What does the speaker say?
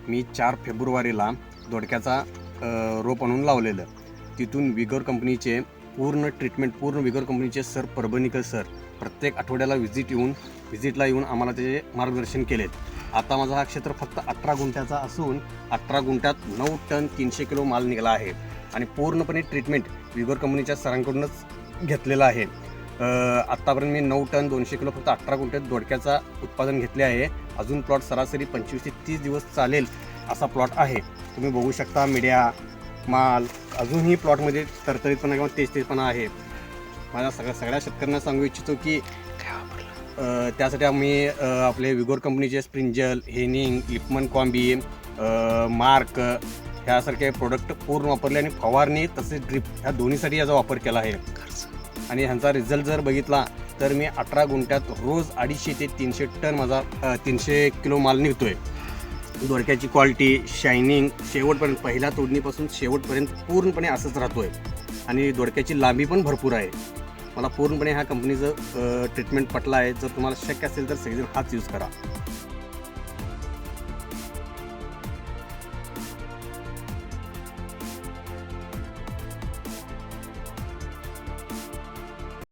मी 4 फेब्रुवारीला दोडक्याचा रोप आणून लावलेलं. तिथून विगोर कंपनीचे पूर्ण ट्रीटमेंट, पूर्ण विगोर कंपनीचे सर परभणीकर सर प्रत्येक आठवड्याला व्हिजिटला येऊन आम्हाला त्याचे मार्गदर्शन केलेत. आता माझा हा क्षेत्र फक्त 18 गुंठ्याचा असून 18 गुंठ्यात 9 टन 300 किलो माल निघाला आहे आणि पूर्णपणे ट्रीटमेंट विगोर कंपनीच्या सरांकडूनच घेतलेलं आहे. आत्तापर्यंत मी 9 टन 200 किलो फक्त 18 गुंठ्यात दोडक्याचा उत्पादन घेतले आहे. अजून प्लॉट सरासरी 25 ते 30 दिवस चालेल असा प्लॉट आहे. तुम्ही बघू शकता मीडिया माल अजूनही प्लॉटमध्ये तरतरीतपणा किंवा तेजतेजपणा आहे. माझ्या सगळ्या शेतकऱ्यांना सांगू इच्छितो की त्यासाठी आम्ही आपले विगोर कंपनीचे स्प्रिंजल, हेनिंग, लिपमन कॉम्बी, मार्क ह्यासारखे प्रोडक्ट पूर्ण वापरले आणि फवारणी तसेच ड्रिप ह्या दोन्हीसाठी याचा वापर केला आहे. आणि ह्यांचा रिझल्ट जर बघितला तर मी 18 गुंठ्यात रोज 250 ते 300 टन माझा 300 किलो माल निघतोय. दोडक्याची क्वालिटी, शायनिंग शेवटपर्यंत, पहिल्या तोडणीपासून शेवटपर्यंत पूर्णपणे असंच राहतोय आणि दोडक्याची लांबी पण भरपूर आहे. मला पूर्णपणे ह्या कंपनीचं ट्रीटमेंट पटलं आहे. जर तुम्हाला शक्य असेल तर सगळेजण हाच यूज करा.